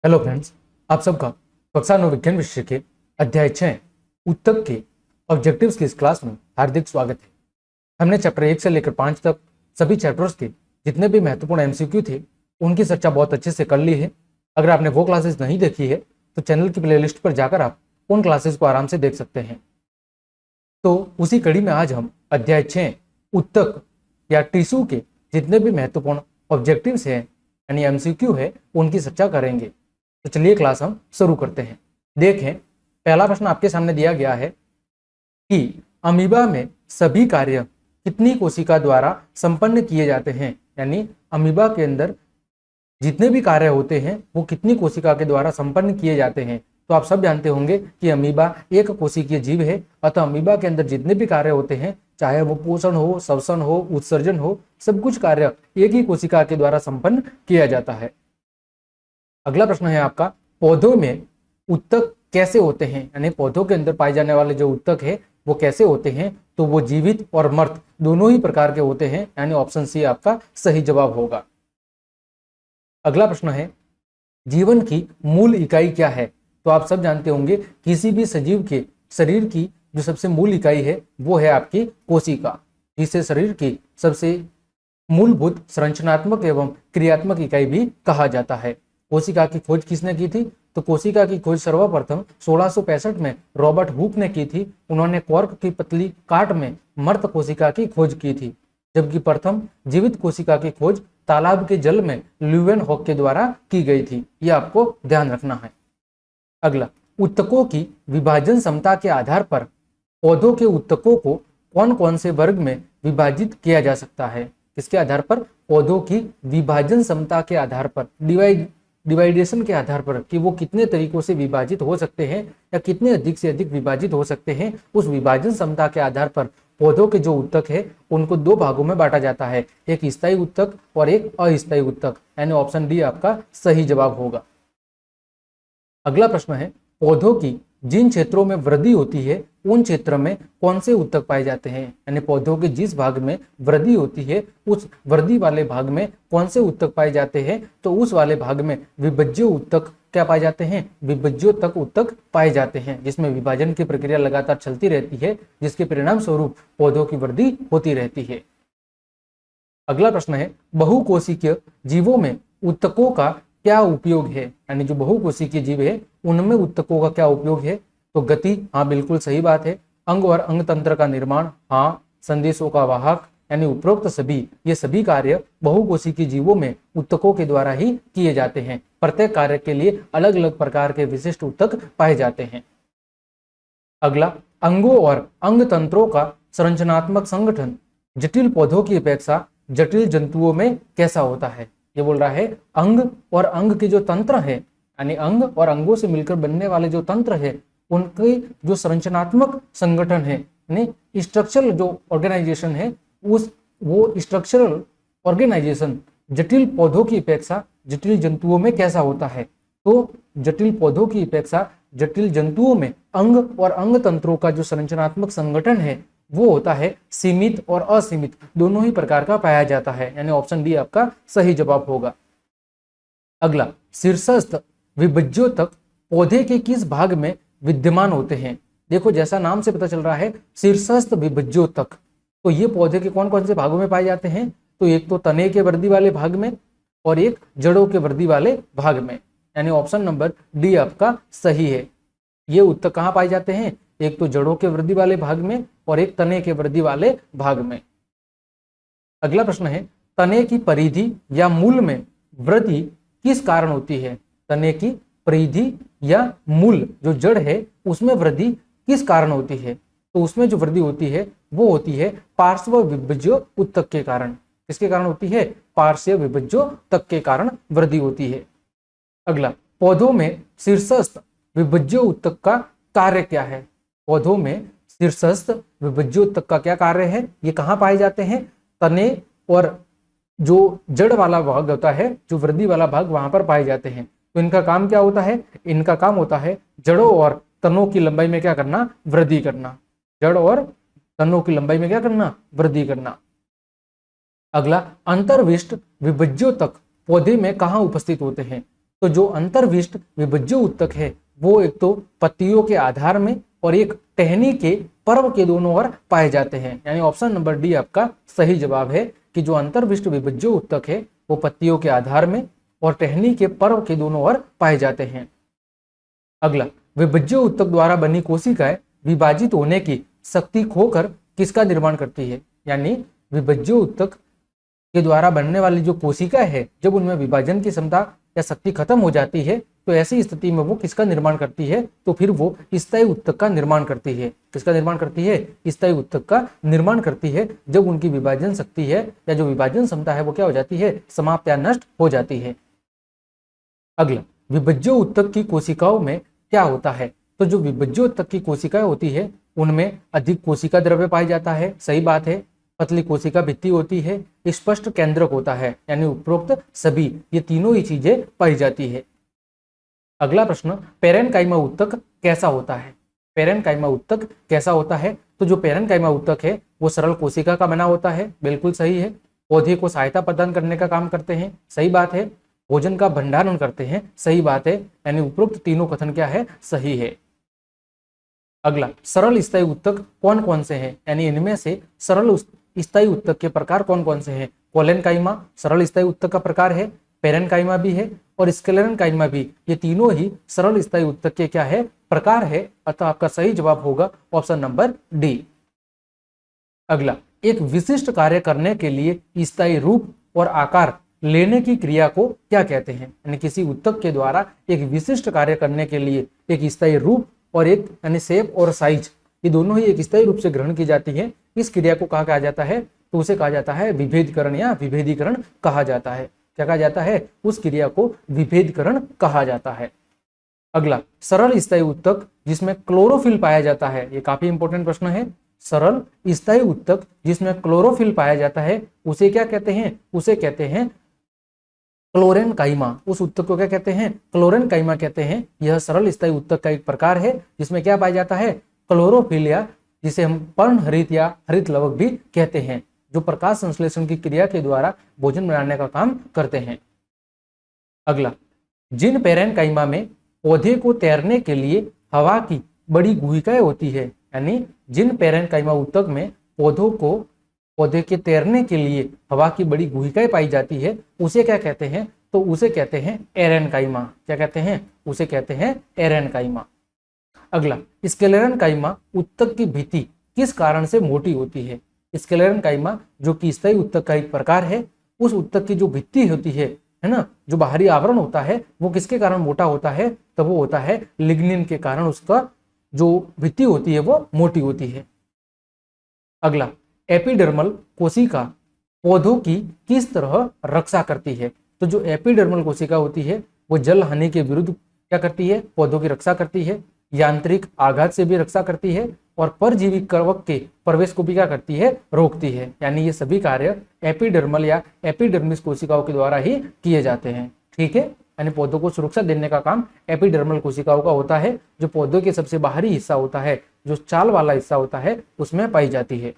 Hello friends, आप सबका कक्षा 9 विज्ञान विषय के अध्याय 6 उत्तक के ऑब्जेक्टिव्स की इस क्लास में हार्दिक स्वागत है। हमने चैप्टर 1 से लेकर 5 तक सभी चैप्टर्स के जितने भी महत्वपूर्ण एमसीक्यू थे उनकी चर्चा बहुत अच्छे से कर ली है। अगर आपने वो क्लासेस नहीं देखी है तो चैनल की प्लेलिस्ट पर जाकर आप उन क्लासेस को आराम से देख सकते हैं। तो उसी कड़ी में आज हम अध्याय 6 उत्तक या टिश्यू के जितने भी महत्वपूर्ण ऑब्जेक्टिव्स हैं यानी एमसीक्यू है उनकी चर्चा करेंगे। तो चलिए क्लास हम शुरू करते हैं। देखें, पहला प्रश्न आपके सामने दिया गया है कि अमीबा में सभी कार्य कितनी कोशिका द्वारा संपन्न किए जाते हैं, यानी अमीबा के अंदर जितने भी कार्य होते हैं वो कितनी कोशिका के द्वारा संपन्न किए जाते हैं। तो आप सब जानते होंगे कि अमीबा एक कोशिकीय जीव है, अतः अमीबा के अंदर जितने भी कार्य होते हैं, चाहे वो पोषण हो, श्वसन हो, उत्सर्जन हो, सब कुछ कार्य एक ही कोशिका के द्वारा संपन्न किया जाता है। अगला प्रश्न है आपका, पौधों में उत्तक कैसे होते हैं, यानी पौधों के अंदर पाए जाने वाले जो उत्तक है वो कैसे होते हैं। तो वो जीवित और मर्त दोनों ही प्रकार के होते हैं, यानी ऑप्शन सी आपका सही जवाब होगा। अगला प्रश्न है, जीवन की मूल इकाई क्या है। तो आप सब जानते होंगे किसी भी सजीव के शरीर की जो सबसे मूल इकाई है वो है आपकी कोशिका, जिसे शरीर की सबसे मूलभूत संरचनात्मक एवं क्रियात्मक इकाई भी कहा जाता है। कोशिका की खोज किसने की थी। तो कोशिका की खोज सर्वप्रथम 1665 में रॉबर्ट हुक ने की थी। उन्होंने कॉर्क की पतली काट में मर्त कोशिका की खोज की थी, जबकि प्रथम जीवित कोशिका की खोज तालाब के जल में ल्यूवेनहॉक के द्वारा की गई थी। यह आपको ध्यान रखना है। अगला, उत्तकों की विभाजन क्षमता के आधार पर पौधों के उत्तकों को कौन कौन से वर्ग में विभाजित किया जा सकता है। किसके आधार पर। पौधों की विभाजन क्षमता के आधार पर, डिवाइडेशन के आधार पर कि वो कितने तरीकों से विभाजित हो सकते हैं या कितने अधिक से अधिक विभाजित हो सकते हैं, उस विभाजन क्षमता के आधार पर पौधों के जो उत्तक है उनको दो भागों में बांटा जाता है, एक स्थायी उत्तक और एक अस्थायी उत्तक, यानी ऑप्शन डी आपका सही जवाब होगा। अगला प्रश्न है, पौधों की जिन क्षेत्रों में वृद्धि होती है उन क्षेत्र में कौन से उत्तक पाए जाते हैं, यानी पौधों के जिस भाग में वृद्धि होती है उस वृद्धि वाले भाग में कौन से उत्तक पाए जाते हैं। तो उस वाले भाग में विभज्य उत्तक क्या पाए जाते हैं, विभज्योत्तक उत्तक पाए जाते हैं, जिसमें विभाजन की प्रक्रिया लगातार चलती रहती है, जिसके परिणाम स्वरूप पौधों की वृद्धि होती रहती है। अगला प्रश्न है, बहुकोशिकीय जीवों में उत्तकों का क्या उपयोग है, यानी जो बहुकोशिकीय जीव है उनमें उत्तकों का क्या उपयोग है। तो गति, हाँ बिल्कुल सही बात है। अंग और अंग तंत्र का निर्माण, हाँ। संदेशों का वाहक, यानी उपरोक्त सभी ये सभी कार्य बहुकोशिकीय जीवों में उत्तकों के द्वारा ही किए जाते हैं। प्रत्येक कार्य के लिए अलग अलग प्रकार के विशिष्ट उत्तक पाए जाते हैं। अगला, अंगों और अंग तंत्रों का संरचनात्मक संगठन जटिल पौधों की अपेक्षा जटिल जंतुओं में कैसा होता है। ये बोल रहा है अंग और अंग के जो तंत्र है, यानी अंग और अंगों से मिलकर बनने वाले जो तंत्र है उनके जो संरचनात्मक संगठन है, यानी स्ट्रक्चरल जो ऑर्गेनाइजेशन है वो स्ट्रक्चरल ऑर्गेनाइजेशन जटिल पौधों की अपेक्षा जटिल जंतुओं में कैसा होता है। तो जटिल पौधों की अपेक्षा जटिल जंतुओं में अंग और अंग तंत्रों का जो संरचनात्मक संगठन है वो होता है सीमित और असीमित, दोनों ही प्रकार का पाया जाता है, यानी ऑप्शन डी आपका सही जवाब होगा। अगला, शीर्षस्थ विभज्योतक पौधे के किस भाग में विद्यमान होते हैं। देखो, जैसा नाम से पता चल रहा है शीर्षस्थ विभज्योतक, तो ये पौधे के कौन कौन से भागों में पाए जाते हैं। तो एक तो तने के वृद्धि वाले भाग में और एक जड़ों के वृद्धि वाले भाग में, यानी ऑप्शन नंबर डी आपका सही है। ये उत्तक कहाँ पाए जाते हैं, एक तो जड़ों के वृद्धि वाले भाग में और एक तने के वृद्धि वाले भाग में। अगला प्रश्न है, तने की परिधि या मूल में वृद्धि किस कारण होती है। तने की परिधि या मूल जो जड़ है उसमें वृद्धि किस कारण होती है। तो उसमें जो वृद्धि होती है वो होती है पार्श्व विभज्य उत्तक के कारण। किसके कारण होती है, पार्श्व विभज्य उत्तक के कारण वृद्धि होती है। अगला, पौधों में शीर्षस्थ विभज्य उत्तक का कार्य क्या है। पौधों में शीर्षस्थ विभज्योत्तक का क्या कार्य है, ये कहाँ पाए जाते हैं, तने और जो जड़ वाला भाग होता है, जो वृद्धि वाला भाग वहां पर पाए जाते हैं। तो इनका काम क्या होता है, इनका काम होता है जड़ों और तनों की लंबाई में क्या करना, वृद्धि करना। जड़ और तनों की लंबाई में क्या करना, वृद्धि करना। अगला, अंतर्विष्ट विभज्योतक पौधे में कहाँ उपस्थित होते हैं। तो जो अंतर्विष्ट विभज्य उत्तक है वो एक तो पत्तियों के आधार में और एक टहनी के पर्व के दोनों ओर पाए जाते हैं। यानी ऑप्शन नंबर डी आपका सही जवाब है कि जो अंतर्विष्ट विभज्य उत्तक है वो पत्तियों के आधार में और टहनी के पर्व के दोनों ओर पाए जाते हैं। अगला, विभज्य उत्तक द्वारा बनी कोशिकाएं विभाजित होने की शक्ति खोकर किसका निर्माण करती है? यानी विभज्य उत्तक के द्वारा बनने वाली जो कोशिका है जब उनमें विभाजन की क्षमता या शक्ति खत्म हो जाती है तो ऐसी स्थिति में वो किसका निर्माण करती है? तो फिर वो स्थायी उत्तक का निर्माण करती है। किसका निर्माण करती है? स्थायी उत्तक का निर्माण करती है जब उनकी विभाजन शक्ति है या जो विभाजन क्षमता है वो क्या हो जाती है? समाप्त या नष्ट हो जाती है। अगला, विभज्य उत्तक की कोशिकाओं में क्या होता है? तो जो विभज्य उत्तक की कोशिकाएं होती है उनमें अधिक कोशिका द्रव्य पाया जाता है, सही बात है। पतली कोशिका भित्ति होती है, स्पष्ट केंद्रक होता है, यानी उपरोक्त सभी ये तीनों ही चीजें पाई जाती है। अगला प्रश्न, पेरेन्काइमा उत्तक कैसा होता है? पेरेन्काइमा उत्तक कैसा होता है? तो जो पेरेन्काइमा उत्तक है वो सरल कोशिका का बना होता है, बिल्कुल सही है। पौधे को सहायता प्रदान करने का काम करते हैं, सही बात है। भोजन का भंडारण करते हैं, सही बात है। यानी उपरोक्त तीनों कथन क्या है? सही है। अगला, सरल स्थायी उत्तक कौन कौन से हैं? यानी इनमें से सरल स्थायी उत्तक के प्रकार कौन कौन से हैं? कोलेनकाइमा सरल स्थायी उत्तक का प्रकार है, पेरेन्काइमा भी है और स्क्लेरेन्काइमा भी, ये तीनों ही सरल स्थायी उत्तक के क्या है? प्रकार है। अतः आपका सही जवाब होगा ऑप्शन नंबर डी। अगला, एक विशिष्ट कार्य करने के लिए स्थायी रूप और आकार लेने की क्रिया को क्या कहते हैं? यानी किसी उत्तक के द्वारा एक विशिष्ट कार्य करने के लिए एक स्थायी रूप और एक यानी शेप और साइज, ये दोनों ही एक स्थायी रूप से ग्रहण की जाती है। इस क्रिया को कहा जाता है? तो उसे कहा जाता है विभेदीकरण या विभेदीकरण कहा जाता है। क्या कहा जाता है? उस क्रिया को विभेदीकरण कहा जाता है। अगला, सरल स्थायी उत्तक जिसमें क्लोरोफिल पाया जाता है, ये काफी इंपॉर्टेंट प्रश्न है। सरल स्थायी उत्तक जिसमें क्लोरोफिल पाया जाता है उसे क्या कहते हैं? उसे कहते हैं क्लोरेन्काइमा। उस उत्तक को क्या कहते हैं? क्लोरेन्काइमा कहते हैं। यह सरल स्थायी उत्तक का एक प्रकार है जिसमें क्या पाया जाता है? क्लोरोफिल, या जिसे हम पर्णहरित या हरित लवक भी कहते हैं, जो प्रकाश संश्लेषण की क्रिया के द्वारा भोजन बनाने का काम करते हैं। अगला, जिन पेरेन्काइमा में पौधे को तैरने के लिए हवा की बड़ी गुहिकाएं होती है, यानी जिन पेरेन्काइमा उत्तक में पौधे के तैरने के लिए हवा की बड़ी गुहिकाएं पाई जाती है उसे क्या कहते हैं? तो उसे कहते हैं एरेन्काइमा। क्या कहते हैं? उसे कहते हैं एरेन्काइमा। अगला, स्क्लेरेन्काइमा उत्तक की भित्ति किस कारण से मोटी होती है? स्क्लेरेन्काइमा जो कि स्थायी उत्तक का एक प्रकार है, उस उत्तक की जो भित्ति होती है ना, जो बाहरी आवरण होता है वो किसके कारण मोटा होता है? तो वो होता है लिग्निन के कारण उसका जो भित्ति होती है वो मोटी होती है। अगला, एपिडर्मल कोशिका पौधों की किस तरह रक्षा करती है? तो जो एपिडर्मल कोशिका होती है वो जल हानि के विरुद्ध क्या करती है? पौधों की रक्षा करती है। यांत्रिक आघात से भी रक्षा करती है और परजीवी कवक के प्रवेश को भी क्या करती है? रोकती है। यानी ये सभी कार्य एपिडर्मल या एपिडर्मिस कोशिकाओं के द्वारा ही किए जाते हैं। ठीक है, यानी पौधों को सुरक्षा देने का काम एपिडर्मल कोशिकाओं का होता है, जो पौधों के सबसे बाहरी हिस्सा होता है, जो चाल वाला हिस्सा होता है, उसमें पाई जाती है।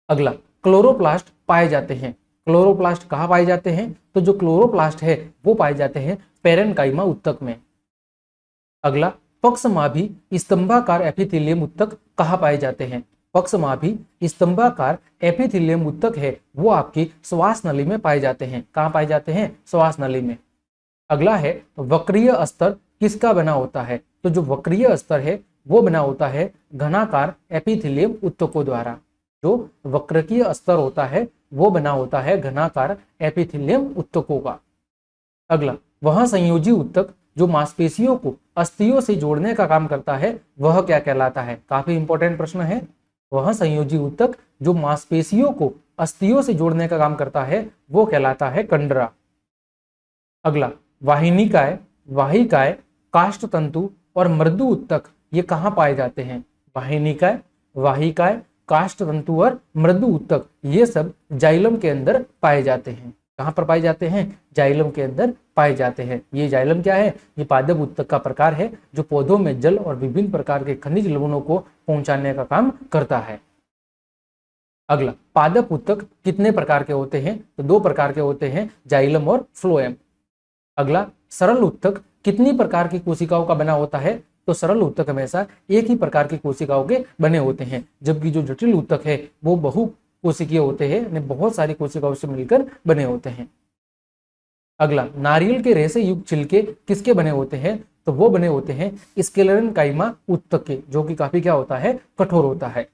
अगला, क्लोरोप्लास्ट पाए जाते हैं। क्लोरोप्लास्ट कहाँ पाए जाते हैं? तो जो क्लोरोप्लास्ट है वो पाए जाते हैं पेरेन्काइमा उत्तक में। अगला, पक्षमाभी स्तंभाकार एपिथेलियम उत्तक कहाँ पाए जाते हैं? पक्षमाभी स्तंभाकार एपिथेलियम उत्तक है वो आपकी श्वास नली में पाए जाते हैं। कहाँ पाए जाते हैं? श्वास नली में। अगला है, वक्रीय अस्तर किसका बना होता है? तो जो वक्रीय अस्तर है वो बना होता है घनाकार एपिथेलियम उत्तकों द्वारा। जो वक्रकीय अस्तर होता है वो बना होता है घनाकार एपिथेलियम उत्तकों का। अगला, वह संयोजी उत्तक जो मांसपेशियों को अस्थियों से जोड़ने का काम करता है वह क्या कहलाता है? काफी इंपॉर्टेंट प्रश्न है। वह संयोजी उत्तक जो मांसपेशियों को अस्थियों से जोड़ने का काम करता है वो कहलाता है कंडरा। अगला, वाहिनिकाय, वाहिकाय, काष्ठ तंतु और मृदु उत्तक ये कहाँ पाए जाते हैं? वाहिनिकाय, वाहिकाय, काष्ठ तंतु और मृदु उत्तक ये सब जाइलम के अंदर पाए जाते हैं। कहाँ पर पाए जाते हैं? जाइलम के अंदर पाए जाते हैं। ये जाइलम क्या है? ये पादप उत्तक का प्रकार है जो पौधों में जल और विभिन्न प्रकार के खनिज लवणों को पहुंचाने का काम करता है। अगला, पादप उत्तक कितने प्रकार के होते हैं? तो दो प्रकार के होते हैं, जाइलम और फ्लोएम। अगला, सरल ऊतक कितनी प्रकार की कोशिकाओं का बना होता है? तो सरल ऊतक हमेशा एक ही प्रकार की कोशिकाओं के बने होते हैं, जबकि जो जटिल ऊतक है वो बहु कोशिकीय होते हैं, यानी बहुत सारी कोशिकाओं से मिलकर बने होते हैं। अगला, नारियल के रेशे युक्त छिलके किसके बने होते हैं? तो वो बने होते हैं स्क्लेरेन्काइमा ऊतक के, जो कि काफी क्या होता है? कठोर होता है।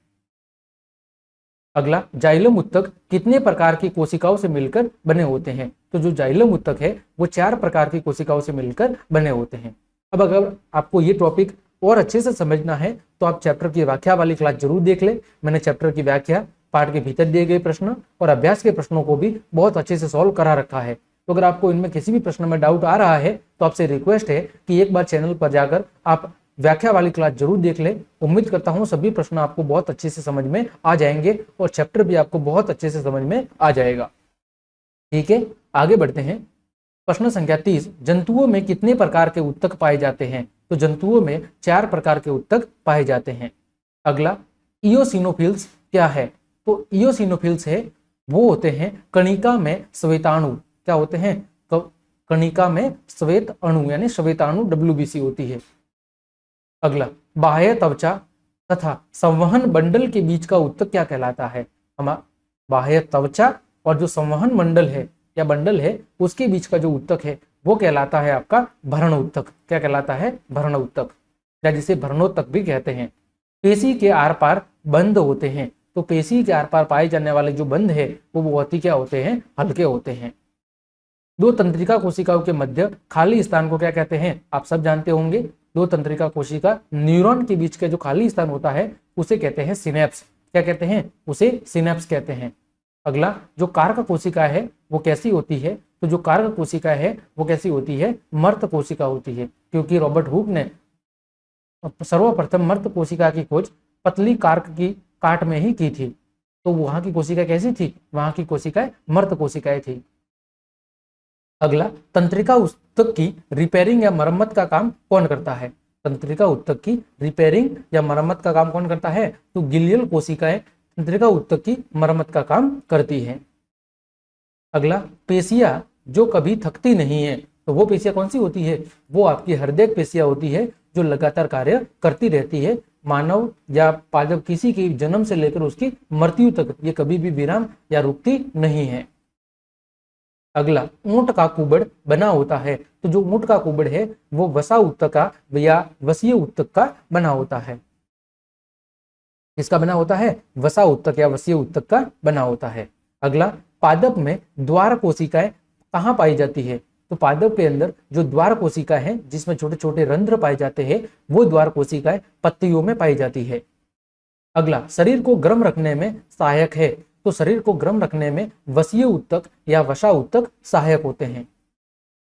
अगला, जाइलम ऊतक कितने प्रकार की कोशिकाओं से मिलकर बने होते हैं? तो जो जाइलम ऊतक है वो 4 प्रकार की कोशिकाओं से मिलकर बने होते हैं। अब अगर आपको ये टॉपिक और अच्छे से समझना है तो आप चैप्टर की व्याख्या वाली क्लास जरूर देख ले। मैंने चैप्टर की व्याख्या, पाठ के भीतर दिए गए प्रश्न और अभ्यास के प्रश्नों को भी बहुत अच्छे से सॉल्व करा रखा है। तो अगर आपको इनमें किसी भी प्रश्न में डाउट आ रहा है तो आपसे रिक्वेस्ट है कि एक बार चैनल पर जाकर आप व्याख्या वाली क्लास जरूर देख ले। उम्मीद करता हूं सभी प्रश्न आपको बहुत अच्छे से समझ में आ जाएंगे और चैप्टर भी आपको बहुत अच्छे से समझ में आ जाएगा। ठीक है, आगे बढ़ते हैं। प्रश्न संख्या 30, जंतुओं में कितने प्रकार के ऊतक पाए जाते हैं? तो जंतुओं में 4 प्रकार के ऊतक पाए जाते हैं। अगला, इयोसिनोफिल्स क्या है? तो इयोसिनोफिल्स है वो होते हैं कणिका में श्वेताणु। क्या होते हैं? कणिका में श्वेत अणु, यानी श्वेताणु WBC होती है। अगला, बाह्य त्वचा तथा संवहन बंडल के बीच का ऊतक क्या कहलाता है? हमारा बाह्य त्वचा और जो संवहन मंडल है या बंडल है उसके बीच का जो ऊतक है वो कहलाता है आपका भरण ऊतक। क्या कहलाता है? भरण ऊतक, या जिसे भरणोत्तक भी कहते हैं। पेशी के आर पार बंद होते हैं। तो पेशी के आर पार पाए जाने वाले जो बंध है वो बहुत ही क्या होते हैं? हल्के होते हैं। 2 तंत्रिका कोशिकाओं के मध्य खाली स्थान को क्या कहते हैं? आप सब जानते होंगे। 2 तंत्रिका कोशिका न्यूरॉन के बीच का जो खाली स्थान होता है उसे कहते हैं सिनेप्स। क्या कहते हैं? उसे सिनेप्स कहते हैं। अगला, जो कारक कोशिका है वो कैसी होती है? तो जो कारक कोशिका है वो कैसी होती है? मर्त कोशिका होती है, क्योंकि रॉबर्ट हुक ने सर्वप्रथम मर्त कोशिका की खोज पतली कार्क की काट में ही की थी। तो वहां की कोशिका कैसी थी? वहां की कोशिकाएं मर्त कोशिकाएं थी। अगला, तंत्रिका ऊतक की रिपेयरिंग या मरम्मत का काम कौन करता है? तंत्रिका ऊतक की रिपेयरिंग या मरम्मत का काम कौन करता है? तो गिलियल कोशिकाएं तंत्रिका ऊतक की मरम्मत का काम करती है। अगला, पेशियां जो कभी थकती नहीं है, तो वो पेशियां कौन सी होती है? वो आपकी हृदय पेशियां होती है जो लगातार कार्य करती रहती है। मानव या पादप किसी की जन्म से लेकर उसकी मृत्यु तक ये कभी भी विराम या रुकती नहीं है। अगला, ऊंट का कुबड़ बना होता है। तो जो ऊंट का कुबड़ है वो वसा ऊतक का या वसीय ऊतक का बना होता है। किसका बना होता है? वसा ऊतक या वसीय ऊतक का बना होता है। अगला, पादप में द्वार कोशिकाएं कहाँ पाई जाती है? तो पादप के अंदर जो द्वार कोशिका है जिसमें छोटे छोटे रंध्र पाए जाते हैं वो द्वार कोशिकाएं पत्तियों में पाई जाती है। अगला, शरीर को गर्म रखने में सहायक है। तो शरीर को गर्म रखने में वसीय ऊतक या वसा ऊतक सहायक होते हैं।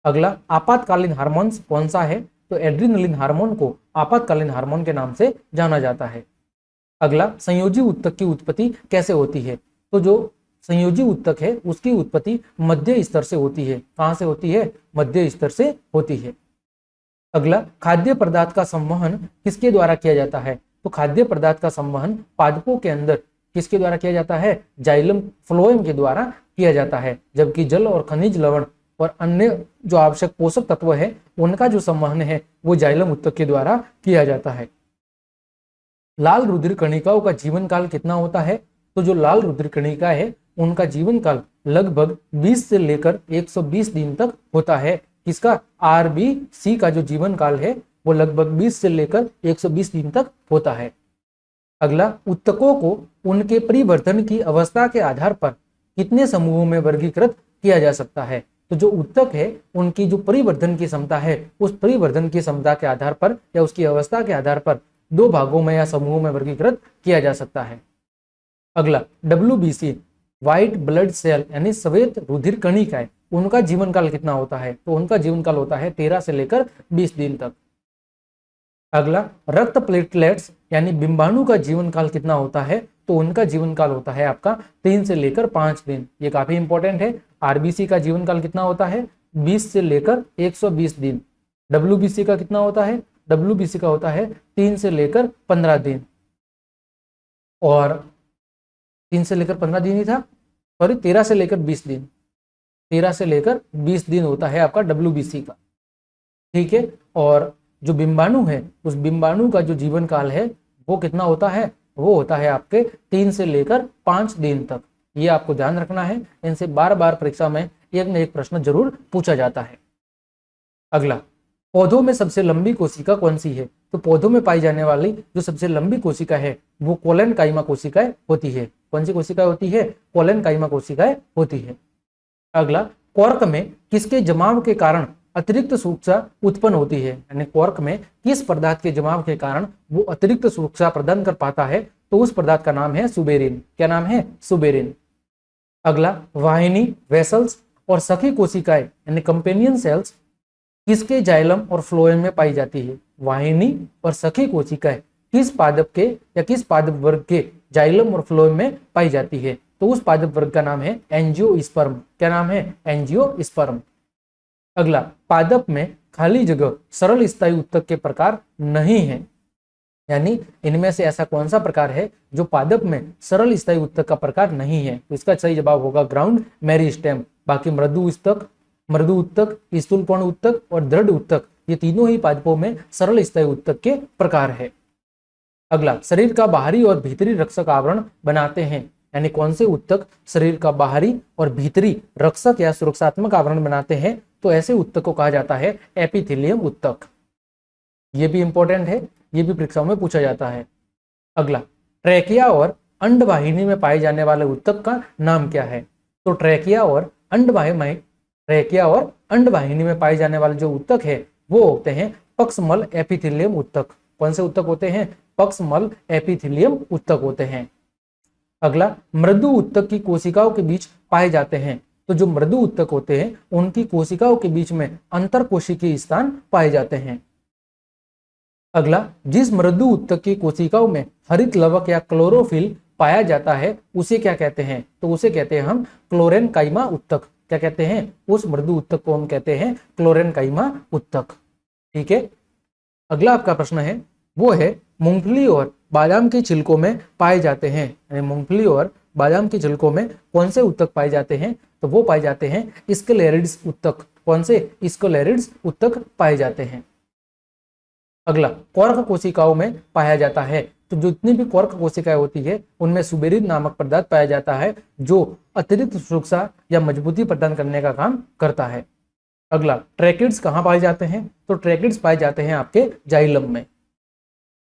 अगला, आपातकालीन हार्मोन कौन सा है? तो एड्रीनलिन हार्मोन को आपातकालीन हार्मोन के नाम से जाना जाता है। अगला, संयोजी ऊतक की उत्पत्ति कैसे होती है? तो जो संयोजी ऊतक है उसकी उत्पत्ति मध्य स्तर से होती है। कहां से होती है? मध्य स्तर से होती है। अगला, खाद्य पदार्थ का संवहन किसके द्वारा किया जाता है? तो खाद्य पदार्थ का संवहन पादपों के अंदर किसके द्वारा किया जाता है? जाइलम फ्लोएम के द्वारा किया जाता है। जबकि जल और खनिज लवण और अन्य जो आवश्यक पोषक तत्व है उनका जो संवहन है वो जाइलम ऊतक के द्वारा किया जाता है। लाल रुधिर कणिकाओं का जीवन काल कितना होता है? तो जो लाल रुधिर कणिका है उनका जीवन काल लगभग 20 से लेकर 120 दिन तक होता है। किसका? RBC का जो जीवन काल है वो लगभग 20 से लेकर 120 दिन तक होता है। अगला, ऊतकों को उनके परिवर्तन की अवस्था के आधार पर कितने समूहों में वर्गीकृत किया जा सकता है? तो जो ऊतक है उनकी जो परिवर्तन की क्षमता है उस परिवर्तन की क्षमता के आधार पर या उसकी अवस्था के आधार पर 2 भागों में या समूहों में वर्गीकृत किया जा सकता है। अगला, WBC व्हाइट ब्लड सेल यानी श्वेत रुधिर कणिकाएं, उनका जीवन काल कितना होता है? तो उनका जीवन काल होता है 13 से लेकर 20 दिन तक। अगला, रक्त प्लेटलेट्स यानी बिंबाणु का जीवन काल कितना होता है? तो उनका जीवन काल होता है आपका 3 से लेकर 5 दिन। ये काफी इंपॉर्टेंट है। RBC का जीवन काल कितना होता है? 20 से लेकर 120 दिन। WBC का कितना होता है? WBC का होता है 3 से लेकर 15 दिन। और 3 से लेकर 15 दिन ही था, सॉरी 13 से लेकर 20 दिन। 13 से लेकर 20 दिन होता है आपका WBC का। ठीक है, और जो बिंबाणु है उस बिंबाणु का जो जीवन काल है वो कितना होता है, वो होता है आपके 3 से लेकर 5 दिन तक। ये आपको ध्यान रखना है, इनसे बार बार परीक्षा में एक न एक प्रश्न जरूर पूछा जाता है। अगला, पौधों में सबसे लंबी कोशिका कौन सी है? तो पौधों में पाई जाने वाली जो सबसे लंबी कोशिका है वो कोलेनकाइमा कोशिकाएं होती है। कौन सी कोशिका होती है? कोलेनकाइमा कोशिकाएं होती है। अगला, कॉर्क में किसके जमाव के कारण अतिरिक्त सूक्ष्मता उत्पन्न होती है? यानी कॉर्क में किस पदार्थ के जमाव के कारण वो अतिरिक्त सूक्ष्मता प्रदान कर पाता है? तो उस पदार्थ का नाम है सुबेरिन। क्या नाम है? सुबेरिन। अगला, वाहिनी, वेसल्स और सखी कोशिकाएं यानी कंपेनियन सेल्स किसके जाइलम और फ्लोएम में पाई जाती है? वाहिनी और सखी कोशिकाएं किस पादप के या किस पादप वर्ग के जाइलम और फ्लोएम में पाई जाती है? तो उस पादप वर्ग का नाम है एंजियोस्पर्म। क्या नाम है? एंजियोस्पर्म। अगला, पादप में खाली जगह सरल स्थायी उत्तक के प्रकार नहीं है, यानी इनमें से ऐसा कौन सा प्रकार है जो पादप में सरल स्थायी उत्तक का प्रकार नहीं है? तो इसका सही जवाब होगा ग्राउंड मेरिस्टेम। बाकी मृदु उत्तक, स्थूलकोण उत्तक और दृढ़ उत्तक, ये तीनों ही पादपों में सरल स्थायी उत्तक के प्रकार है। अगला, शरीर का बाहरी और भीतरी रक्षक आवरण बनाते हैं, यानी कौन से उत्तक शरीर का बाहरी और भीतरी रक्षक या सुरक्षात्मक आवरण बनाते हैं? तो ऐसे उत्तक को कहा जाता है एपिथेलियम उत्तक। ये भी इंपॉर्टेंट है, ये भी परीक्षाओं में पूछा जाता है। अगला, ट्रैकिया और अंडवाहिनी में पाए जाने वाले उत्तक का नाम क्या है? तो ट्रैकिया और अंडवाहिनी में पाए जाने वाले जो उत्तक है वो होते हैं पक्ष्मल एपिथेलियम उत्तक। कौन से उत्तक होते हैं? पक्ष्मल एपिथेलियम उत्तक होते हैं। अगला, मृदु उत्तक की कोशिकाओं के बीच पाए जाते हैं। तो जो मृदु उत्तक होते हैं उनकी कोशिकाओं के बीच में अंतर कोशिकीय स्थान पाए जाते हैं। अगला, जिस मृदु उत्तक की कोशिकाओं में हरित लवक या क्लोरोफिल पाया जाता है उसे क्या कहते हैं? तो उसे कहते हैं हम क्लोरेनकाइमा उत्तक। क्या कहते हैं? उस मृदु उत्तक को हम कहते हैं क्लोरेनकाइमा उत्तक। ठीक है, अगला आपका प्रश्न है वो है मूंगफली और बादाम के छिलकों में पाए जाते हैं, यानी मूंगफली और बादाम के छिलकों में कौन से उत्तक पाए जाते हैं? तो वो पाए जाते हैं स्क्लेरिड्स उत्तक। कौन से? स्क्लेरिड्स उत्तक पाए जाते हैं। अगला, कॉर्क कोशिकाओं में पाया जाता है। तो जितनी भी कॉर्क कोशिकाएं होती है उनमें सुबेरिन नामक पदार्थ पाया जाता है जो अतिरिक्त सुरक्षा या मजबूती प्रदान करने का काम करता है। अगला, ट्रैकिड्स कहाँ पाए जाते हैं? तो ट्रैकिड्स पाए जाते हैं आपके जाइलम में।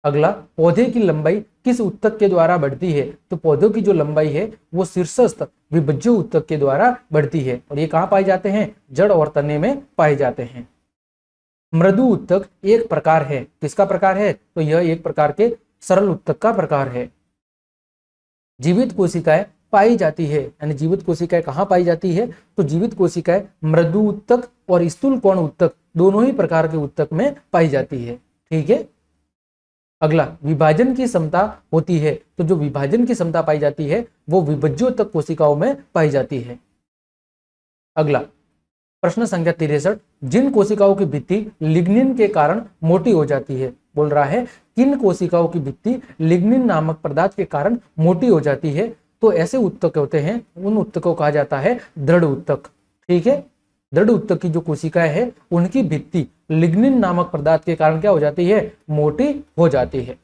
अगला, पौधे की लंबाई किस उत्तक के द्वारा बढ़ती है? तो पौधों की जो लंबाई है वो शीर्षस्थ विभज्य उत्तक के द्वारा बढ़ती है और ये कहाँ पाए जाते हैं? जड़ और तने में पाए जाते हैं। मृदु उत्तक एक प्रकार है। किसका प्रकार है? तो यह एक प्रकार के सरल उत्तक का प्रकार है। जीवित कोशिकाएं पाई जाती है, यानी जीवित कोशिकाएं कहाँ पाई जाती है? तो जीवित कोशिकाएं मृदु उत्तक और स्थूलकोण उत्तक दोनों ही प्रकार के उत्तक में पाई जाती है। ठीक है। अगला, विभाजन की क्षमता होती है। तो जो विभाजन की क्षमता पाई जाती है वो विभज्योतक कोशिकाओं में पाई जाती है। अगला, प्रश्न संख्या 63, जिन कोशिकाओं की भित्ति लिग्निन के कारण मोटी हो जाती है, बोल रहा है किन कोशिकाओं की भित्ति लिग्निन नामक पदार्थ के कारण मोटी हो जाती है? तो ऐसे उत्तक होते हैं, उन उत्तकों को कहा जाता है दृढ़ उत्तक। ठीक है, दृढ़ उत्तक की जो कोशिकाएं हैं उनकी भित्ति लिग्निन नामक पदार्थ के कारण क्या हो जाती है? मोटी हो जाती है।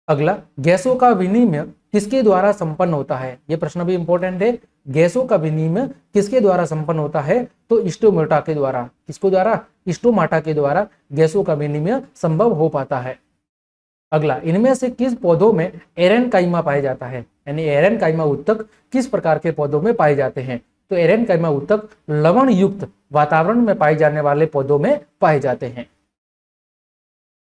अगला, गैसों का विनिमय किसके द्वारा संपन्न होता है? यह प्रश्न भी इंपॉर्टेंट है। गैसों का विनिमय किसके द्वारा संपन्न होता है? तो स्टोमाटा के द्वारा। किसको द्वारा? स्टोमाटा के द्वारा गैसों का विनिमय संभव हो पाता है। अगला, इनमें से किस पौधों में एरेनकाइमा पाया जाता है? यानी एरेनकाइमा उत्तक किस प्रकार के पौधों में पाए जाते हैं? तो एरेनकाइमा उत्तक लवण युक्त वातावरण में पाए जाने वाले पौधों में पाए जाते हैं।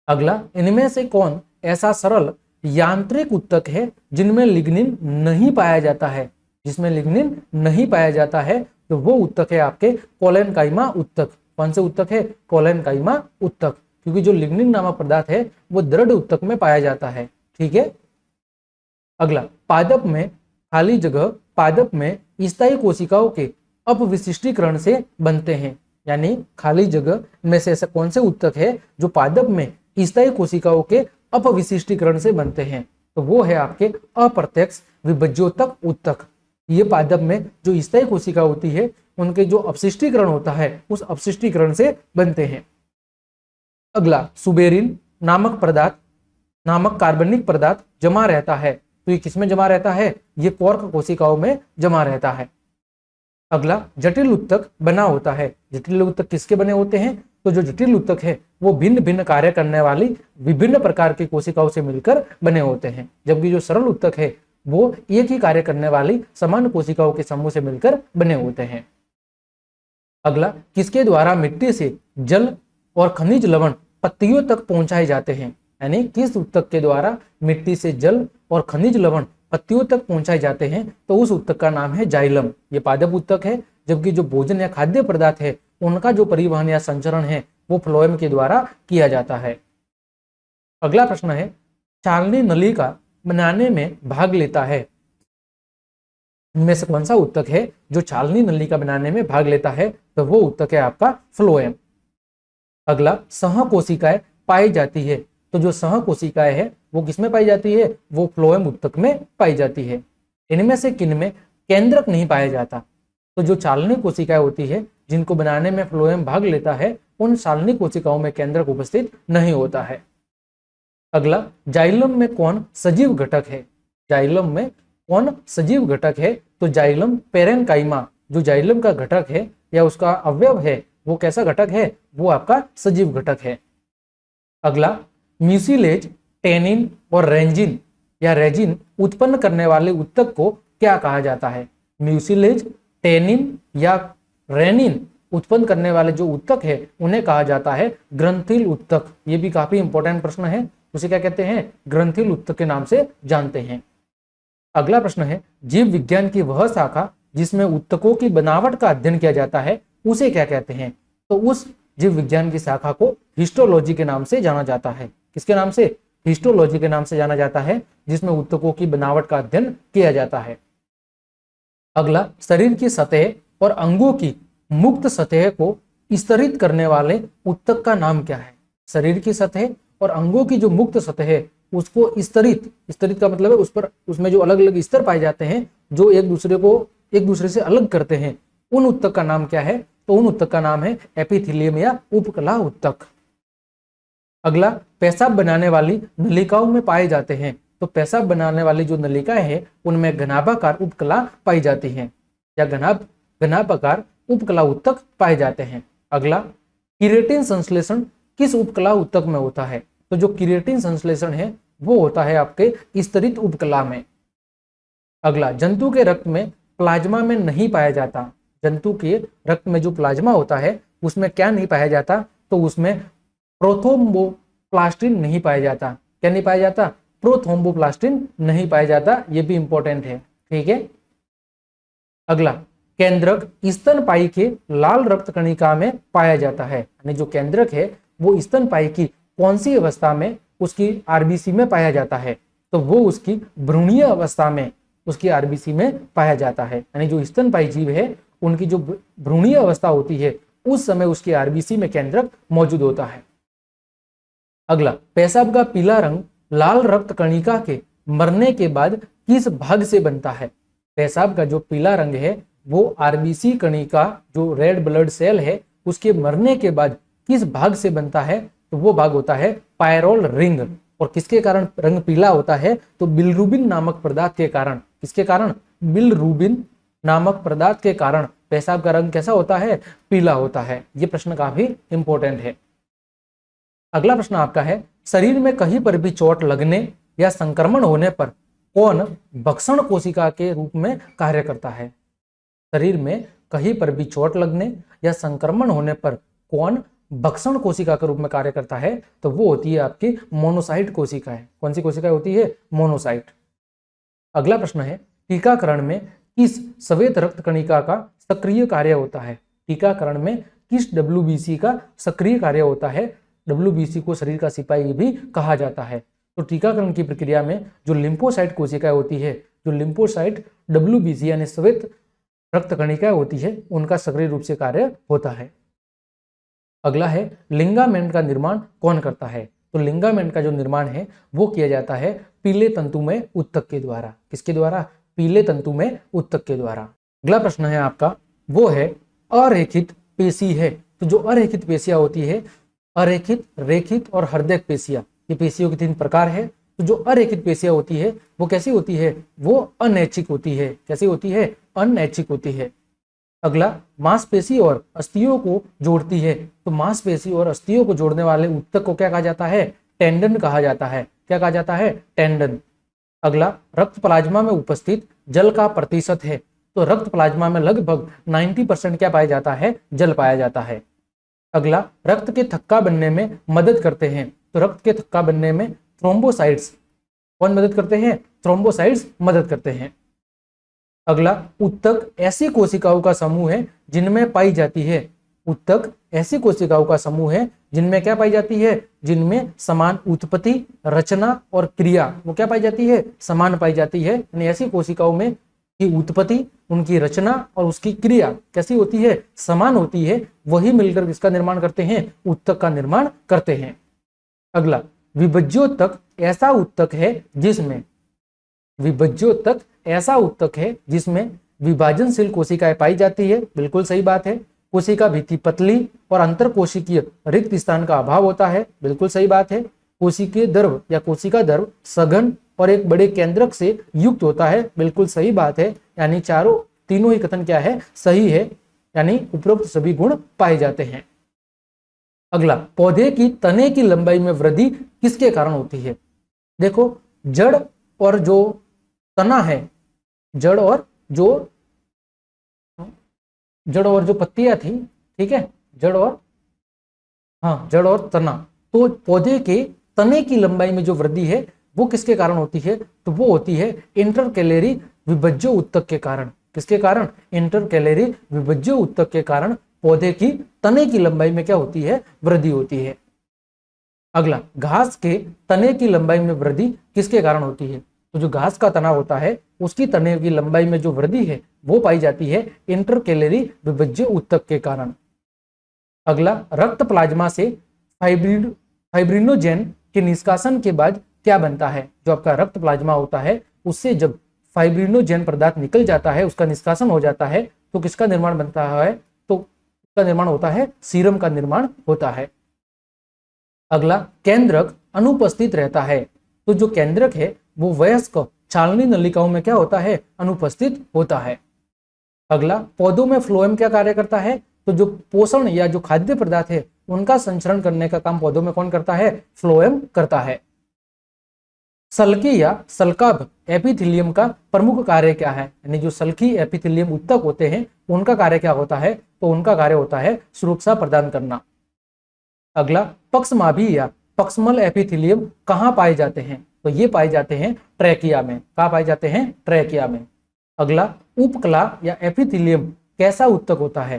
अगला, इनमें से कौन ऐसा सरल यांत्रिक उत्तक है जिनमें लिग्निन नहीं पाया जाता है? जिसमें लिग्निन नहीं पाया जाता है तो वो उत्तक है आपके कोलेनकाइमा उत्तक। कौन से उत्तक है? कोलेनकाइमा उत्तक, क्योंकि जो लिग्निन नामक पदार्थ है वो दृढ़ उत्तक में पाया जाता है। ठीक है। अगला, पादप में खाली जगह पादप में स्थायी कोशिकाओं के अपविशिष्टीकरण से बनते हैं, यानी खाली जगह में से ऐसा कौन से उत्तक है जो पादप में स्थायी कोशिकाओं के अपविशिष्टीकरण से बनते हैं? तो वो है आपके अप्रत्यक्ष विभज्योतक उत्तक। ये पादप में जो स्थायी कोशिका होती है उनके जो अपशिष्टीकरण होता है उस अपशिष्टीकरण से बनते हैं। अगला, सुबेरिन नामक पदार्थ, नामक कार्बनिक पदार्थ जमा रहता है, तो ये किसमें जमा रहता है? ये कॉर्क कोशिकाओं में जमा रहता है। अगला, जटिल उत्तक बना होता है। जटिल उत्तक किसके बने होते हैं? तो जो जटिल उत्तक है वो भिन्न भिन्न कार्य करने वाली विभिन्न प्रकार की कोशिकाओं से मिलकर बने होते हैं, जबकि जो सरल उत्तक है वो एक ही कार्य करने वाली समान कोशिकाओं के समूह से मिलकर बने होते हैं। अगला, किसके द्वारा मिट्टी से जल और खनिज लवण पत्तियों तक पहुंचाए जाते हैं? यानी किस उत्तक के द्वारा मिट्टी से जल और खनिज लवण पत्तियों तक पहुंचाए जाते हैं? तो उस उत्तक का नाम है जाइलम। ये पादप उत्तक है, जबकि जो भोजन या खाद्य पदार्थ है उनका जो परिवहन या संचरण है वो फ्लोएम के द्वारा किया जाता है। अगला प्रश्न है, छालनी नलिका बनाने में भाग लेता है, इनमें से कौन सा उत्तक है जो छालनी नलिका बनाने में भाग लेता है? तो वो उत्तक है आपका फ्लोएम। अगला, सहकोशिकाएं पाई जाती है, तो जो सहकोशिकाएं है वो किसमें पाई जाती है? वो फ्लोएम उत्तक में पाई जाती है। इनमें से किनमें केंद्रक नहीं पाया जाता? तो जो चालनी कोशिकाएं होती है जिनको बनाने में फ्लोएम भाग लेता है उन चालनी कोशिकाओं में केंद्रक उपस्थित नहीं होता है। अगला, जाइलम में कौन सजीव घटक है? जाइलम में कौन सजीव घटक है? तो जाइलम पेरेन्काइमा, जो जाइलम का घटक है या उसका अवयव है वो कैसा घटक है? वो आपका सजीव घटक है। अगला, म्यूसिलेज, टेनिन और रेंजिन या रेजिन उत्पन्न करने वाले उत्तक को क्या कहा जाता है? म्यूसिलेज, टेनिन या रेनिन उत्पन्न करने वाले जो उत्तक है उन्हें कहा जाता है ग्रंथिल उत्तक। ये भी काफी इंपॉर्टेंट प्रश्न है, उसे क्या कहते हैं? ग्रंथिल उत्तक के नाम से जानते हैं। अगला प्रश्न है, जीव विज्ञान की वह शाखा जिसमें उत्तकों की बनावट का अध्ययन किया जाता है उसे क्या कहते हैं? तो उस जीव विज्ञान की शाखा को हिस्टोलॉजी के नाम से जाना जाता है। किसके नाम से? हिस्टोलॉजी के नाम से जाना जाता है, जिसमें उत्तकों की बनावट का अध्ययन किया जाता है। अगला, शरीर की सतह और अंगों की मुक्त सतह को स्तरित करने वाले उत्तक का नाम क्या है? शरीर की सतह और अंगों की जो मुक्त सतह है उसको स्तरित, स्तरित का मतलब है उस पर उसमें जो अलग अलग स्तर पाए जाते हैं जो एक दूसरे से अलग करते हैं, उन उत्तक का नाम क्या है? तो उन उत्तक का नाम है एपिथेलियम या उपकला उत्तक। अगला, पेशाब बनाने वाली नलिकाओं में पाए जाते हैं, तो पेशाब बनाने वाली जो नलिकाएं हैं उनमें घनाभाकार उपकला पाई जाती हैं या घनाभाकार उपकला उत्तक पाए जाते हैं। अगला, किरेटिन संश्लेषण किस उपकला उत्तक में होता है? तो जो किरेटिन संश्लेषण है वो होता है आपके स्तरित उपकला में। अगला, जंतु के रक्त में प्लाज्मा में नहीं पाया जाता। जंतु के रक्त में जो प्लाज्मा होता है उसमें क्या नहीं पाया जाता? तो उसमें प्रोथ्रोम्बोप्लास्टिन नहीं पाया जाता। क्या नहीं पाया जाता? प्रोथ्रोम्बोप्लास्टिन नहीं पाया जाता। ये भी इंपॉर्टेंट है, ठीक है। अगला, केंद्रक स्तनपायी के लाल रक्त कणिका में पाया जाता है, यानी जो केंद्रक है वो स्तनपायी की कौन सी अवस्था में उसकी आरबीसी में पाया जाता है? तो वो उसकी भ्रूणीय अवस्था में उसकी आरबीसी में पाया जाता है, यानी जो स्तनपायी जीव है उनकी जो भ्रूणीय अवस्था होती है उस समय उसकी आरबीसी में केंद्रक मौजूद होता है। अगला, पेशाब का पीला रंग लाल रक्त कणिका के मरने के बाद किस भाग से बनता है? पेशाब का जो पीला रंग है वो आरबीसी कणिका जो रेड ब्लड सेल है उसके मरने के बाद किस भाग से बनता है? तो वो भाग होता है पायरोल रिंग। और किसके कारण रंग पीला होता है? तो बिलरुबिन नामक पदार्थ के कारण। किसके कारण? बिलरुबिन नामक पदार्थ के कारण पेशाब का रंग कैसा होता है? पीला होता है। ये प्रश्न काफी इंपॉर्टेंट है। अगला प्रश्न आपका है, शरीर में कहीं पर भी चोट लगने या संक्रमण होने पर कौन भक्षण कोशिका के रूप में कार्य करता है? शरीर में कहीं पर भी चोट लगने या संक्रमण होने पर कौन भक्षण कोशिका के रूप में कार्य करता है? तो वो होती है आपकी मोनोसाइट कोशिकाएं। कौन सी कोशिकाएं होती है? मोनोसाइट। अगला प्रश्न है, टीकाकरण में किस श्वेत रक्त कणिका का सक्रिय कार्य होता है? टीकाकरण में किस डब्ल्यूबीसी का सक्रिय कार्य होता है? डब्ल्यूबीसी को शरीर का सिपाही भी कहा जाता है। तो टीकाकरण की प्रक्रिया में जो लिम्फोसाइट कोशिकाएं होती है, जो लिम्फोसाइट डब्ल्यूबीसी यानी श्वेत रक्त कणिकाएं होती है, उनका सक्रिय रूप से कार्य होता है। अगला है, लिंगामेंट का निर्माण कौन करता है? तो लिंगामेंट का जो निर्माण है वो किया जाता है पीले तंतुमय उत्तक के द्वारा। किसके द्वारा? पीले तंतुमय उत्तक के द्वारा। अगला प्रश्न है आपका, वो है अरेखित पेशी है। तो जो अरेखित पेशियां होती है, अरेखित, रेखित और हृदयक पेशियां, ये पेशियों के 3 प्रकार है। तो जो अरेखित पेशियां होती है वो कैसी होती है, वो अनैच्छिक होती है। कैसी होती है, अनैच्छिक होती है। अगला, मांसपेशी और अस्थियों को जोड़ती है। तो मांसपेशी और अस्थियों को जोड़ने वाले ऊतक को क्या कहा जाता है, टेंडन कहा जाता है। क्या कहा जाता है, टेंडन। अगला, रक्त प्लाज्मा में उपस्थित जल का प्रतिशत है। तो रक्त प्लाज्मा में लगभग 90% क्या पाया जाता है, जल पाया जाता है। अगला, रक्त के थक्का बनने में मदद करते हैं। तो रक्त के थक्का बनने में थ्रोम्बोसाइट्स कौन मदद करते हैं, थ्रोम्बोसाइट्स मदद करते हैं। अगला, ऊतक ऐसी कोशिकाओं का समूह है जिनमें पाई जाती है। ऊतक ऐसी कोशिकाओं का समूह है जिनमें क्या पाई जाती है, जिनमें समान उत्पत्ति, रचना और क्रिया वो क्या पाई जाती है, समान पाई जाती है। यानी ऐसी कोशिकाओं में की उत्पत्ति, उनकी रचना और उसकी क्रिया कैसी होती है, समान होती है। वही मिलकर किसका निर्माण करते हैं, ऊतक का निर्माण करते हैं। अगला, विभज्योतक ऐसा ऊतक है जिसमें, विभज्योतक ऐसा ऊतक है जिसमें विभाजनशील कोशिकाएं पाई जाती है। बिल्कुल सही बात है। कोशिका भित्ति पतली और अंतरकोशिकीय रिक्त स्थान का अभाव होता है। बिल्कुल सही बात है। कोशिकीय द्रव या कोशिका द्रव सघन और एक बड़े केंद्रक से युक्त होता है। बिल्कुल सही बात है। यानी तीनों ही कथन क्या है, सही है। यानी उपरोक्त सभी गुण पाए जाते हैं। अगला, पौधे की तने की लंबाई में वृद्धि किसके कारण होती है। देखो, जड़ और जो तना है, जड़ और जो पत्तियां थी, ठीक है, जड़ और तना। तो पौधे के तने की लंबाई में जो वृद्धि है वो किसके कारण होती है, तो वो होती है इंटरकैलेरी विभज्य ऊतक के कारण। किसके कारण, इंटरकैलेरी विभज्य ऊतक के कारण पौधे की तने की लंबाई में क्या होती है, वृद्धि होती है। अगला, घास के तने की लंबाई में वृद्धि किसके कारण होती है। तो जो घास का तना होता है उसकी तने की लंबाई में जो वृद्धि है वो पाई जाती है इंटरकैलेरी विभज्य ऊतक के कारण। अगला, रक्त प्लाज्मा से फाइब्रिनोजेन के निष्कासन के बाद क्या बनता है। जो आपका रक्त प्लाज्मा होता है उससे जब फाइब्रिनोजेन पदार्थ निकल जाता है, उसका निष्कासन हो जाता है, तो किसका निर्माण बनता है, तो उसका निर्माण होता है, सीरम का निर्माण होता है। अगला, केंद्रक अनुपस्थित रहता है। तो जो केंद्रक है वो वयस्क छालनी नलिकाओं में क्या होता है, अनुपस्थित होता है। अगला, पौधों में फ्लोएम क्या कार्य करता है। तो जो पोषण या जो खाद्य पदार्थ है उनका संचरण करने का काम पौधों में कौन करता है, फ्लोएम करता है। सल्की या सल्काभ एपिथेलियम का प्रमुख कार्य क्या है। यानी जो सल्की एपिथेलियम ऊतक होते हैं उनका कार्य क्या होता है, तो उनका कार्य होता है सुरक्षा प्रदान करना। अगला, पक्षमाभी या पक्षमल एपिथेलियम कहाँ पाए जाते हैं। तो ये पाए जाते हैं ट्रैकिया में। कहाँ पाए जाते हैं, ट्रैकिया में। अगला, उपकला या एपिथेलियम कैसा ऊतक होता है।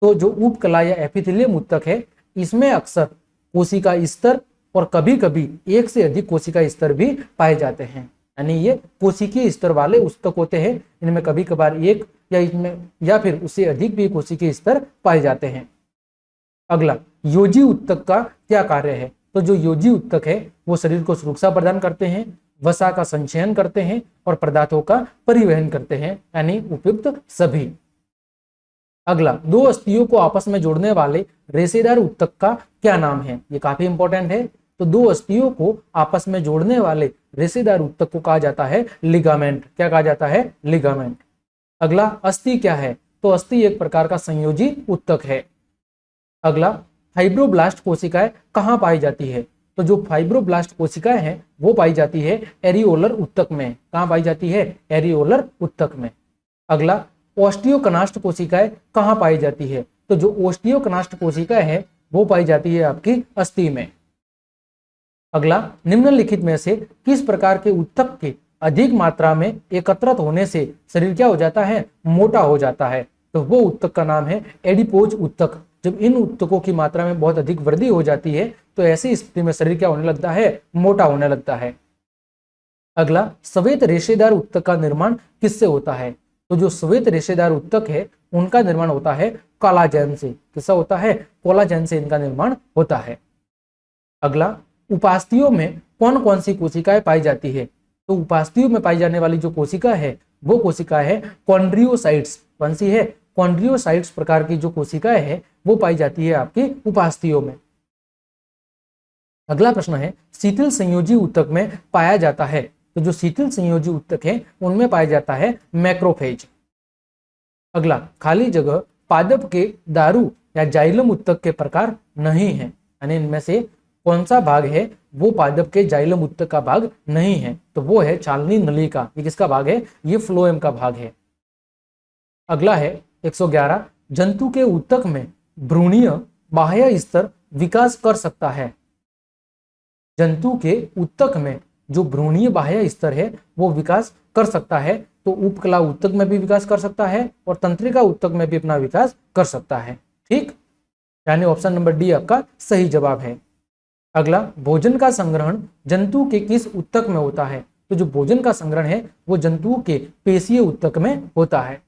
तो जो उपकला या एपिथेलियम ऊतक है इसमें अक्सर कोशिका स्तर और कभी कभी एक से अधिक कोशिका स्तर भी पाए जाते हैं। यानी ये कोशिकीय स्तर वाले ऊतक होते हैं। इनमें कभी कभार एक या फिर उससे अधिक भी कोशिकीय स्तर पाए जाते हैं। अगला, योजी ऊतक का क्या कार्य है। तो जो योजी ऊतक है वो शरीर को सुरक्षा प्रदान करते हैं, वसा का संचयन करते हैं और पदार्थों का परिवहन करते हैं। यानी उपयुक्त सभी। अगला, दो अस्थियों को आपस में जोड़ने वाले रेशेदार ऊतक का क्या नाम है। ये काफी इंपॉर्टेंट है। तो दो अस्थियों को आपस में जोड़ने वाले रेशेदार ऊतक को कहा जाता है लिगामेंट। क्या कहा जाता है, लिगामेंट। अगला, अस्थि क्या है। तो अस्थि एक प्रकार का संयोजी ऊतक है। अगला, फाइब्रोब्लास्ट कोशिकाएं कहाँ पाई जाती है। तो जो फाइब्रोब्लास्ट कोशिकाएं हैं वो पाई जाती है एरियोलर ऊतक में। कहाँ पाई जाती है, एरियोलर ऊतक में। अगला, ओस्टियोक्लास्ट कोशिकाएं कहाँ पाई जाती है। तो जो ओस्टियोक्लास्ट कोशिकाएं हैं वो पाई जाती है आपकी अस्थि में। अगला, निम्नलिखित में से किस प्रकार के ऊतक के अधिक मात्रा में एकत्रित होने से शरीर क्या हो जाता है, मोटा हो जाता है। तो वो ऊतक का नाम है एडिपोज ऊतक। जब इन ऊतकों की मात्रा में बहुत अधिक वृद्धि हो जाती है तो ऐसी स्थिति में शरीर क्या होने लगता है, मोटा होने लगता है। अगला, श्वेत रेशेदार ऊतक का निर्माण किससे होता है। तो जो श्वेत रेशेदार ऊतक है उनका निर्माण होता है कोलाजन से। किससे होता है, कोलाजन से इनका निर्माण होता है। अगला, उपास्थियों में कौन कौन सी कोशिकाएं पाई जाती है। तो उपास्थियों में पाई जाने वाली जो कोशिका है वो कोशिका है कॉन्ड्रियोसाइट्स। कौन सी है, कॉन्ड्रियोसाइट्स प्रकार की जो कोशिकाएं है वो पाई जाती है आपकी उपास्थियों में। अगला प्रश्न है, शिथिल संयोजी ऊतक में पाया जाता है, तो जो शिथिल संयोजी ऊतक है उनमें पाया जाता है मैक्रोफेज। अगला, खाली जगह पादप के दारू या जाइलम ऊतक के प्रकार नहीं है, यानी इनमें से कौन सा भाग है वो पादप के जाइलम ऊतक का भाग नहीं है, तो वो है छालनी नली का। ये किसका भाग है? ये फ्लोएम का भाग है। अगला है 111, जंतु के ऊतक में भ्रूणीय बाह्य स्तर विकास कर सकता है। जंतु के ऊतक में जो भ्रूणीय बाह्य स्तर है वो विकास कर सकता है, तो उपकला ऊतक में भी विकास कर सकता है और तंत्रिका ऊतक में भी अपना विकास कर सकता है। ठीक, यानी ऑप्शन नंबर डी आपका सही जवाब है। अगला, भोजन का संग्रहण जंतु के किस ऊतक में होता है? तो जो भोजन का संग्रहण है वो जंतु के पेशीय ऊतक में होता है।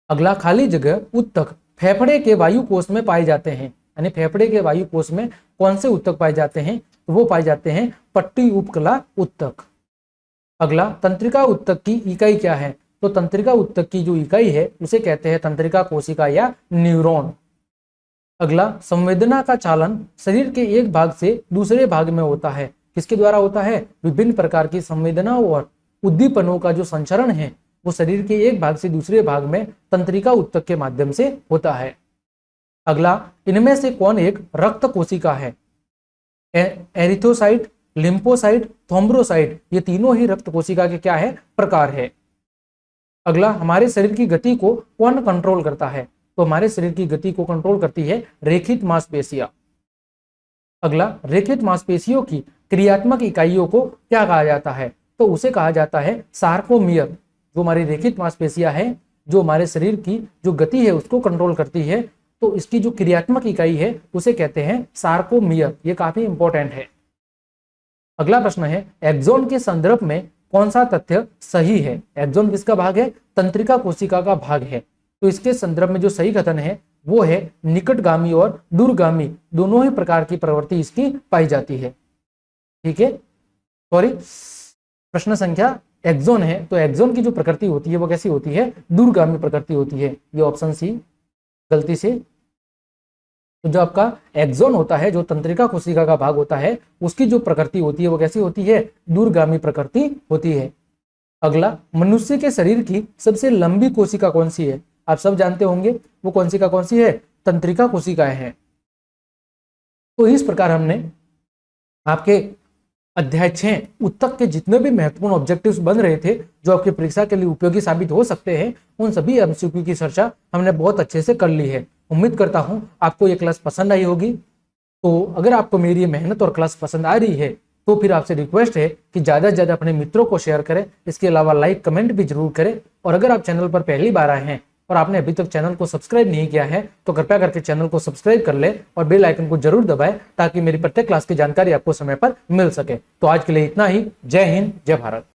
अगला, खाली जगह ऊतक फेफड़े के वायु कोष में पाए जाते हैं, यानी फेफड़े के वायु कोष में कौन से ऊतक पाए जाते हैं? तो वो पाए जाते हैं पट्टी उपकला ऊतक। अगला, तंत्रिका ऊतक की इकाई क्या है? तो तंत्रिका ऊतक की जो इकाई है उसे कहते हैं तंत्रिका कोशिका या न्यूरॉन। अगला, संवेदना का चालन शरीर के एक भाग से दूसरे भाग में होता है, किसके द्वारा होता है? विभिन्न प्रकार की संवेदनाओं और उद्दीपनों का जो संचरण है वो शरीर के एक भाग से दूसरे भाग में तंत्रिका ऊतक के माध्यम से होता है। अगला, इनमें से कौन एक रक्त कोशिका है? एरिथ्रोसाइट, लिम्फोसाइट, थ्रोम्बोसाइट, ये तीनों ही रक्त कोशिका के क्या है? प्रकार है। अगला, हमारे शरीर की गति को कौन कंट्रोल करता है? तो हमारे शरीर की गति को कंट्रोल करती है रेखित मांसपेशियां। अगला, रेखित मांसपेशियों की क्रियात्मक इकाइयों को क्या कहा जाता है? तो उसे कहा जाता है सार्कोमियर। जो हमारी रेखित मांसपेशियां है जो हमारे शरीर की जो गति है उसको कंट्रोल करती है, तो इसकी जो क्रियात्मक इकाई है उसे कहते हैं सार्कोमियर। ये काफी इंपॉर्टेंट है। अगला प्रश्न है, एक्सोन के संदर्भ में कौन सा तथ्य सही है? एक्सोन किसका भाग है? तंत्रिका कोशिका का भाग है, तो इसके संदर्भ में जो सही कथन है वो है निकटगामी और दूरगामी दोनों ही प्रकार की प्रवृत्ति इसकी पाई जाती है। ठीक है, सॉरी, प्रश्न संख्या एक्सोन है, तो एक्सोन की जो प्रकृति होती है वो कैसी होती है? दूरगामी प्रकृति होती है। ये ऑप्शन सी गलती से, तो जो आपका एक्सोन होता है जो तंत्रिका कोशिका का भाग होता है उसकी जो प्रकृति होती है वो कैसी होती है? दूरगामी प्रकृति होती है। अगला, मनुष्य के शरीर की सबसे लंबी कोशिका कौन सी है? आप सब जानते होंगे वो कौन सी है? तंत्रिका कोशिकाएं हैं। तो इस प्रकार हमने आपके अध्याय 6 ऊतक के जितने भी महत्वपूर्ण ऑब्जेक्टिव्स बन रहे थे जो आपकी परीक्षा के लिए उपयोगी साबित हो सकते हैं, उन सभी एमसीक्यू की चर्चा हमने बहुत अच्छे से कर ली है। उम्मीद करता हूं आपको ये क्लास पसंद आई होगी। तो अगर आपको मेरी ये मेहनत और क्लास पसंद आ रही है तो फिर आपसे रिक्वेस्ट है कि ज़्यादा से ज़्यादा अपने मित्रों को शेयर करें। इसके अलावा लाइक कमेंट भी जरूर करें, और अगर आप चैनल पर पहली बार आए हैं और आपने अभी तक चैनल को सब्सक्राइब नहीं किया है तो कृपया करके चैनल को सब्सक्राइब कर ले और बेल आइकन को जरूर दबाएं ताकि मेरी प्रत्येक क्लास की जानकारी आपको समय पर मिल सके। तो आज के लिए इतना ही। जय हिंद, जय भारत।